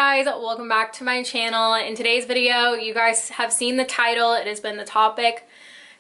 guys, welcome back to my channel. In today's video, you guys have seen the title. It has been the topic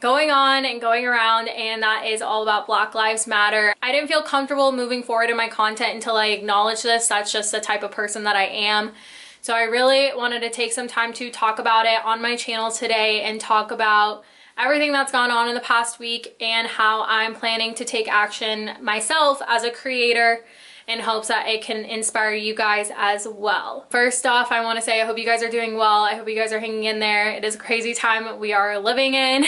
going on and going around, and that is all about Black Lives Matter. I didn't feel comfortable moving forward in my content until I acknowledged this. That's just the type of person that I am. So I really wanted to take some time to talk about it on my channel today and talk about everything that's gone on in the past week and how I'm planning to take action myself as a creator in hopes that it can inspire you guys as well. First off, I want to say I hope you guys are doing well. I hope you guys are hanging in there. It is a crazy time we are living in.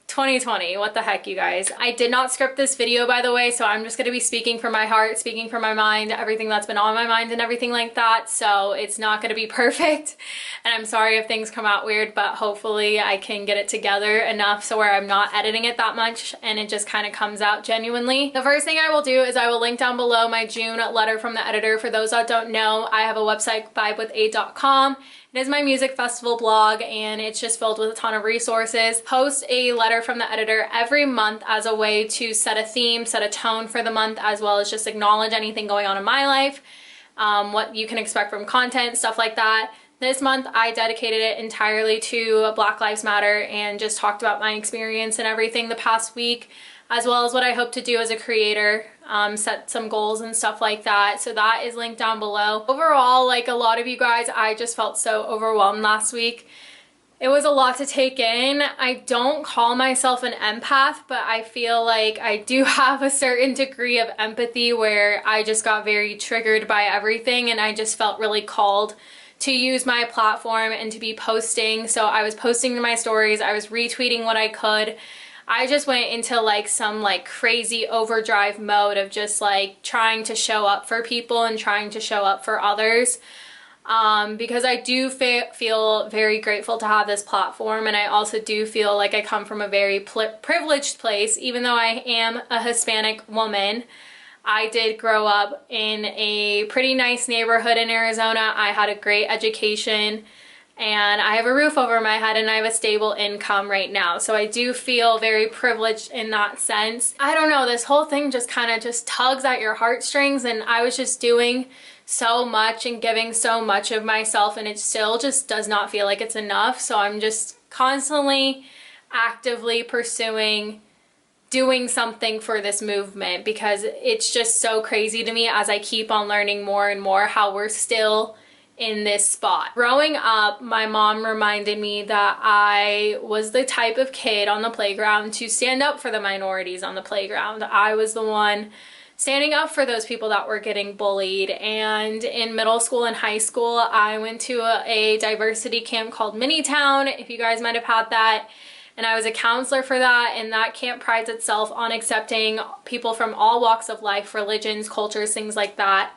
2020, what the heck, you guys. I did not script this video, by the way, so I'm just going to be speaking from my heart, speaking from my mind, everything that's been on my mind and everything like that, so it's not going to be perfect, and I'm sorry if things come out weird, but hopefully I can get it together enough so where I'm not editing it that much and it just kind of comes out genuinely. The first thing I will do is I will link down below my June letter from the editor. For those that don't know, I have a website, vibewith8.com. It is my music festival blog, and it's just filled with a ton of resources. Post a letter from the editor every month as a way to set a theme, set a tone for the month, as well as just acknowledge anything going on in my life, what you can expect from content, stuff like that. This month I dedicated it entirely to Black Lives Matter and just talked about my experience and everything the past week, as well as what I hope to do as a creator, set some goals and stuff like that. So that is linked down below. Overall, like a lot of you guys, I just felt so overwhelmed last week. It was a lot to take in. I don't call myself an empath, but I feel like I do have a certain degree of empathy where I just got very triggered by everything, and I just felt really called to use my platform and to be posting. So I was posting to my stories, I was retweeting what I could. I just went into like some like crazy overdrive mode of just like trying to show up for people and trying to show up for others, because I do feel very grateful to have this platform, and I also do feel like I come from a very privileged place. Even though I am a Hispanic woman, I did grow up in a pretty nice neighborhood in Arizona. I had a great education, and I have a roof over my head, and I have a stable income right now. So I do feel very privileged in that sense. I don't know, this whole thing just kind of just tugs at your heartstrings, and I was just doing so much and giving so much of myself, and it still just does not feel like it's enough. So I'm just constantly actively pursuing doing something for this movement, because it's just so crazy to me as I keep on learning more and more how we're still in this spot. Growing up, my mom reminded me that I was the type of kid on the playground to stand up for the minorities on the playground. I was the one standing up for those people that were getting bullied. And in middle school and high school, I went to a diversity camp called Minitown, if you guys might have had that. And I was a counselor for that, and that camp prides itself on accepting people from all walks of life, religions, cultures, things like that.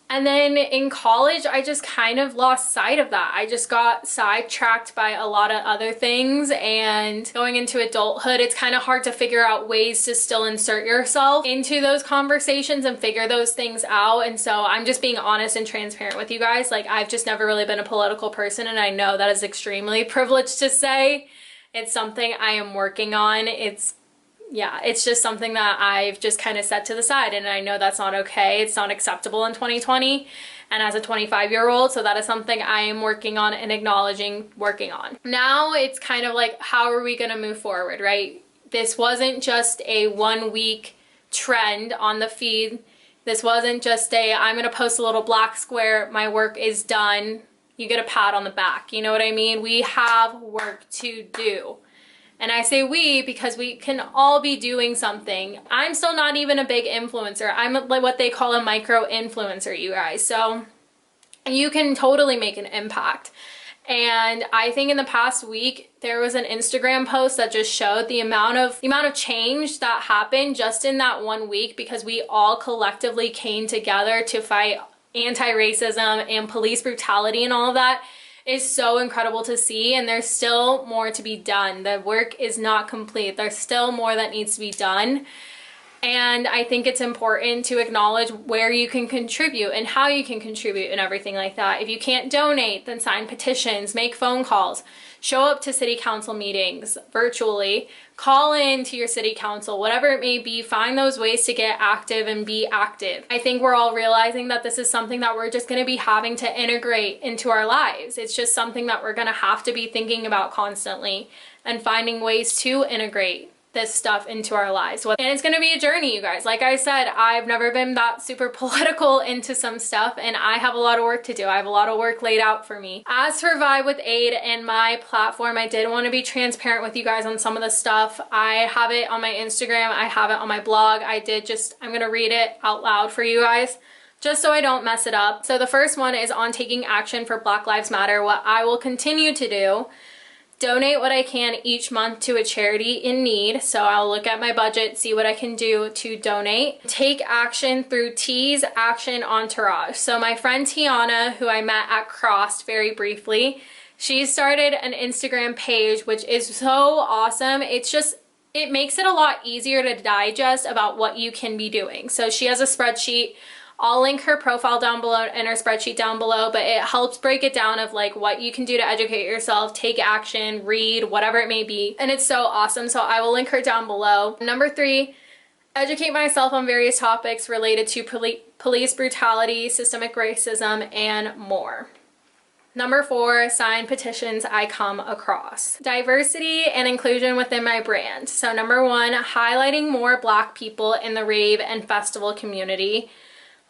And then in college, I just kind of lost sight of that. I just got sidetracked by a lot of other things, and going into adulthood, it's kind of hard to figure out ways to still insert yourself into those conversations and figure those things out. And so I'm just being honest and transparent with you guys. Like, I've just never really been a political person, and I know that is extremely privileged to say. It's something I am working on. Yeah, it's just something that I've just kind of set to the side, and I know that's not okay. It's not acceptable in 2020 and as a 25-year-old, so that is something I am working on and acknowledging working on. Now it's kind of like, how are we going to move forward, right? This wasn't just a 1-week trend on the feed. This wasn't just a, I'm going to post a little black square, my work is done, you get a pat on the back. You know what I mean? We have work to do. And I say we because we can all be doing something. I'm still not even a big influencer. I'm like what they call a micro influencer, you guys. So you can totally make an impact. And I think in the past week, there was an Instagram post that just showed the amount of change that happened just in that 1 week, because we all collectively came together to fight anti-racism and police brutality and all of that. Is so incredible to see, and there's still more to be done. The work is not complete. There's still more that needs to be done. And I think it's important to acknowledge where you can contribute and how you can contribute and everything like that. If you can't donate, then sign petitions, make phone calls, show up to city council meetings virtually, call in to your city council, whatever it may be, find those ways to get active and be active. I think we're all realizing that this is something that we're just gonna be having to integrate into our lives. It's just something that we're gonna have to be thinking about constantly and finding ways to integrate this stuff into our lives. And it's gonna be a journey, you guys. Like I said, I've never been that super political into some stuff, and I have a lot of work to do. I have a lot of work laid out for me. As for Vibe with Aid and my platform, I did want to be transparent with you guys on some of the stuff. I have it on my Instagram, I have it on my blog. I'm gonna read it out loud for you guys, just so I don't mess it up. So the first one is on taking action for Black Lives Matter. What I will continue to do: donate what I can each month to a charity in need. So I'll look at my budget, see what I can do to donate. Take action through T's Action Entourage. So my friend Tiana, who I met at Crossed very briefly, she started an Instagram page, which is so awesome. It makes it a lot easier to digest about what you can be doing. So she has a spreadsheet. I'll link her profile down below and her spreadsheet down below, but it helps break it down of like what you can do to educate yourself, take action, read, whatever it may be. And it's so awesome. So I will link her down below. Number 3, educate myself on various topics related to police brutality, systemic racism, and more. Number 4, sign petitions I come across. Diversity and inclusion within my brand. So number 1, highlighting more Black people in the rave and festival community.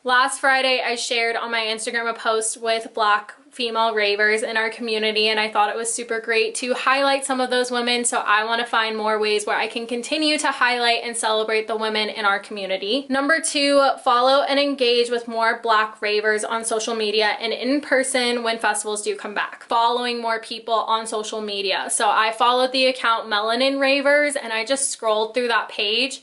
Last Friday, I shared on my Instagram a post with Black female ravers in our community, and I thought it was super great to highlight some of those women. So I want to find more ways where I can continue to highlight and celebrate the women in our community. Number 2, follow and engage with more Black ravers on social media and in person when festivals do come back. Following more people on social media. So I followed the account Melanin Ravers, and I just scrolled through that page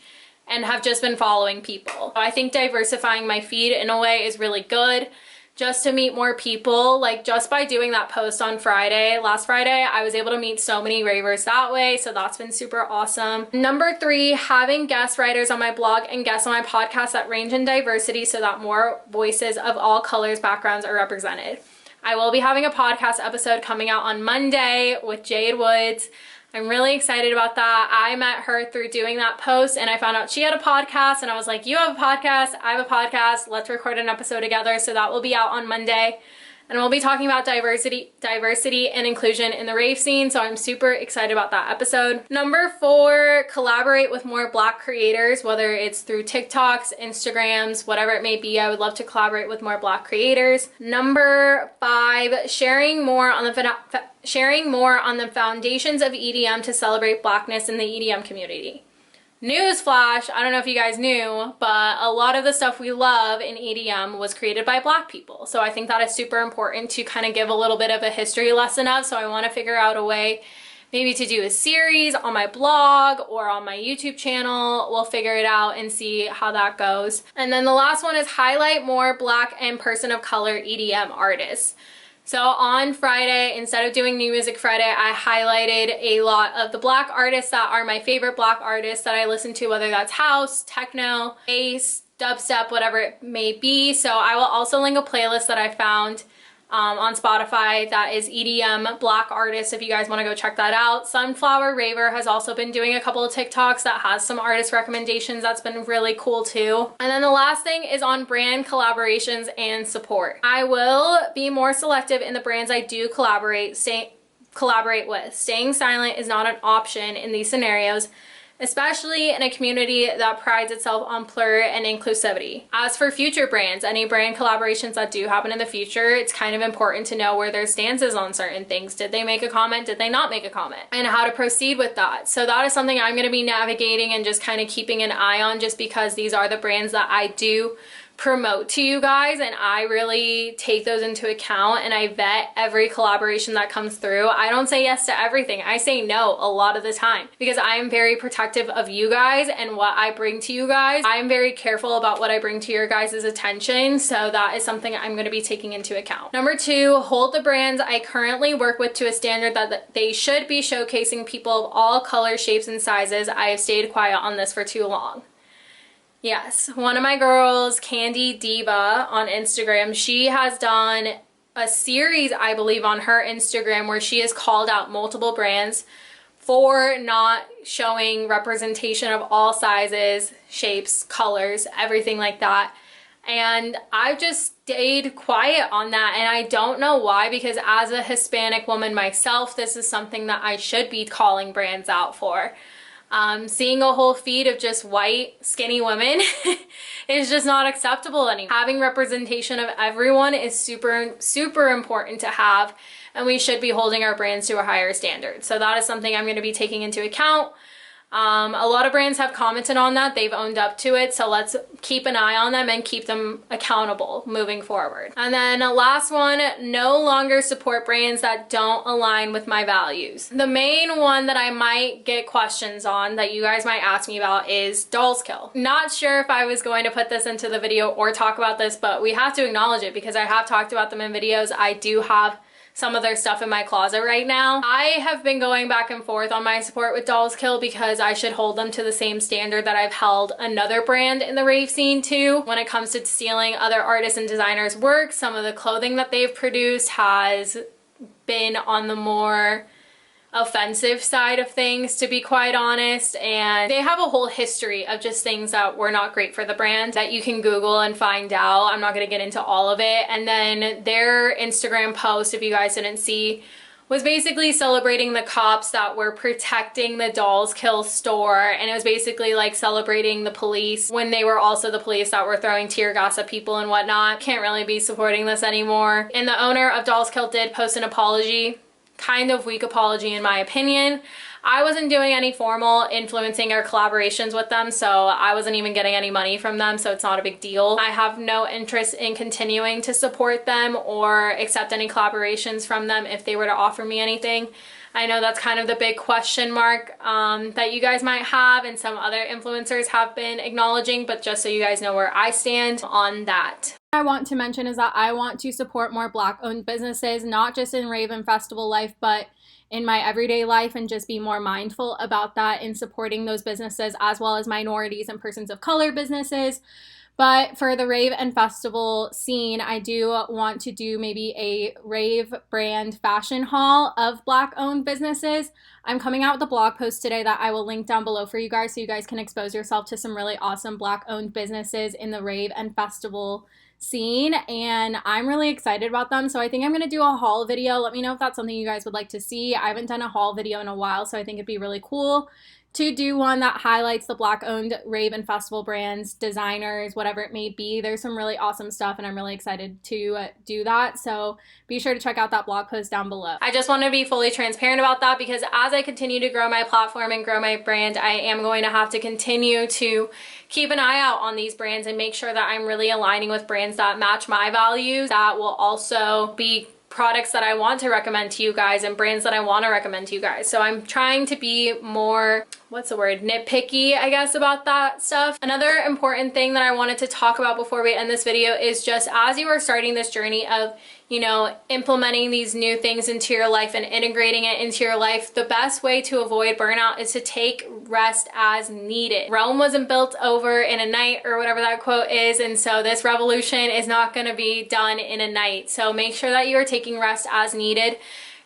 and have just been following people. I think diversifying my feed in a way is really good, just to meet more people. Like just by doing that post on last Friday, I was able to meet so many ravers that way, so that's been super awesome. Number 3, having guest writers on my blog and guests on my podcast that range in diversity so that more voices of all colors, backgrounds are represented. I will be having a podcast episode coming out on Monday with Jade Woods. I'm really excited about that. I met her through doing that post, and I found out she had a podcast, and I was like, you have a podcast, I have a podcast, let's record an episode together. So that will be out on Monday, and we'll be talking about diversity and inclusion in the rave scene. So I'm super excited about that episode. Number 4, collaborate with more Black creators, whether it's through TikToks, Instagrams, whatever it may be. I would love to collaborate with more Black creators. Number 5, sharing more on the foundations of EDM to celebrate Blackness in the EDM community. Newsflash, I don't know if you guys knew, but a lot of the stuff we love in EDM was created by Black people. So I think that is super important to kind of give a little bit of a history lesson of. So I want to figure out a way maybe to do a series on my blog or on my YouTube channel. We'll figure it out and see how that goes. And then the last one is highlight more Black and person of color EDM artists. So on Friday, instead of doing New Music Friday, I highlighted a lot of the Black artists that are my favorite Black artists that I listen to, whether that's house, techno, bass, dubstep, whatever it may be. So I will also link a playlist that I found on Spotify that is EDM Black artists if you guys want to go check that out. Sunflower Raver has also been doing a couple of TikToks that has some artist recommendations. That's been really cool too. And then the last thing is on brand collaborations and support. I will be more selective in the brands I do collaborate with. Staying silent is not an option in these scenarios, especially in a community that prides itself on plur and inclusivity. As for future brands, any brand collaborations that do happen in the future, it's kind of important to know where their stance is on certain things. Did they make a comment? Did they not make a comment? And how to proceed with that. So that is something I'm going to be navigating and just kind of keeping an eye on, just because these are the brands that I do promote to you guys, and I really take those into account and I vet every collaboration that comes through. I don't say yes to everything. I say no a lot of the time because I am very protective of you guys and what I bring to you guys. I'm very careful about what I bring to your guys' attention, so that is something I'm going to be taking into account. Number 2, hold the brands I currently work with to a standard that they should be showcasing people of all colors, shapes, and sizes. I have stayed quiet on this for too long. Yes, one of my girls, Candy Diva on Instagram, she has done a series, I believe, on her Instagram where she has called out multiple brands for not showing representation of all sizes, shapes, colors, everything like that. And I've just stayed quiet on that, and I don't know why, because as a Hispanic woman myself, this is something that I should be calling brands out for. Seeing a whole feed of just white, skinny women is just not acceptable anymore. Having representation of everyone is super, super important to have, and we should be holding our brands to a higher standard. So that is something I'm going to be taking into account. A lot of brands have commented on that. They've owned up to it. So let's keep an eye on them and keep them accountable moving forward. And then last one, no longer support brands that don't align with my values. The main one that I might get questions on that you guys might ask me about is Dolls Kill. Not sure if I was going to put this into the video or talk about this, but we have to acknowledge it because I have talked about them in videos. I do have some of their stuff in my closet right now. I have been going back and forth on my support with Dolls Kill because I should hold them to the same standard that I've held another brand in the rave scene to. When it comes to stealing other artists and designers' work, some of the clothing that they've produced has been on the more offensive side of things, to be quite honest, and they have a whole history of just things that were not great for the brand that you can Google and find out. I'm not going to get into all of it. And then their Instagram post, if you guys didn't see, was basically celebrating the cops that were protecting the Dolls Kill store, and it was basically like celebrating the police when they were also the police that were throwing tear gas at people and whatnot. Can't really be supporting this anymore. And the owner of Dolls Kill did post an apology. Kind of weak apology in my opinion. I wasn't doing any formal influencing or collaborations with them, so I wasn't even getting any money from them, so it's not a big deal. I have no interest in continuing to support them or accept any collaborations from them if they were to offer me anything. I know that's kind of the big question mark that you guys might have and some other influencers have been acknowledging, but just so you guys know where I stand on that. I want to mention is that I want to support more Black-owned businesses, not just in rave and festival life, but in my everyday life, and just be more mindful about that in supporting those businesses, as well as minorities and persons of color businesses. But for the rave and festival scene, I do want to do maybe a rave brand fashion haul of Black-owned businesses. I'm coming out with a blog post today that I will link down below for you guys so you guys can expose yourself to some really awesome Black-owned businesses in the rave and festival scene, and I'm really excited about them. So I think I'm going to do a haul video. Let me know if that's something you guys would like to see. I haven't done a haul video in a while, so I think it'd be really cool to do one that highlights the Black-owned rave and festival brands, designers, whatever it may be. There's some really awesome stuff, and I'm really excited to do that. So be sure to check out that blog post down below. I just want to be fully transparent about that because as I continue to grow my platform and grow my brand, I am going to have to continue to keep an eye out on these brands and make sure that I'm really aligning with brands that match my values, that will also be products that I want to recommend to you guys and brands that I want to recommend to you guys. So I'm trying to be more, what's the word, nitpicky, I guess, about that stuff. Another important thing that I wanted to talk about before we end this video is just as you are starting this journey of, you know, implementing these new things into your life and integrating it into your life, the best way to avoid burnout is to take rest as needed. Rome wasn't built over in a night, or whatever that quote is, and so this revolution is not going to be done in a night. So make sure that you are taking rest as needed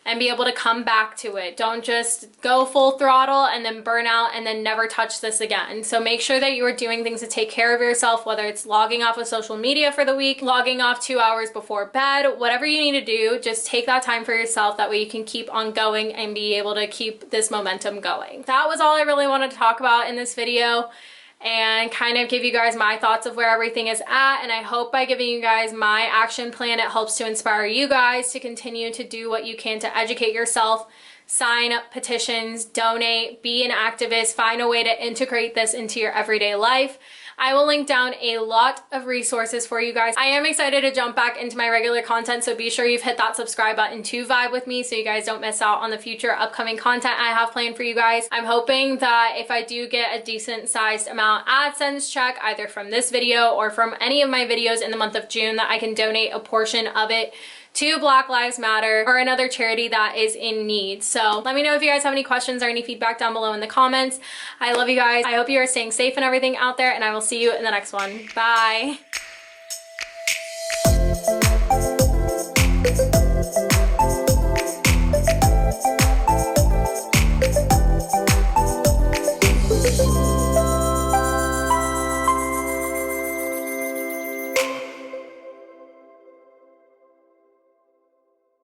and be able to come back to it. Don't just go full throttle and then burn out and then never touch this again. So make sure that you are doing things to take care of yourself, whether it's logging off of social media for the week, logging off 2 hours before bed, whatever you need to do, just take that time for yourself. That way you can keep on going and be able to keep this momentum going. That was all I really wanted to talk about in this video, and kind of give you guys my thoughts of where everything is at. And I hope by giving you guys my action plan, it helps to inspire you guys to continue to do what you can to educate yourself, sign up petitions, donate, be an activist, find a way to integrate this into your everyday life. I will link down a lot of resources for you guys. I am excited to jump back into my regular content, so be sure you've hit that subscribe button to vibe with me so you guys don't miss out on the future upcoming content I have planned for you guys. I'm hoping that if I do get a decent sized amount AdSense check, either from this video or from any of my videos in the month of June, that I can donate a portion of it to Black Lives Matter or another charity that is in need. So let me know if you guys have any questions or any feedback down below in the comments. I love you guys. I hope you are staying safe and everything out there, and I will see you in the next one. Bye.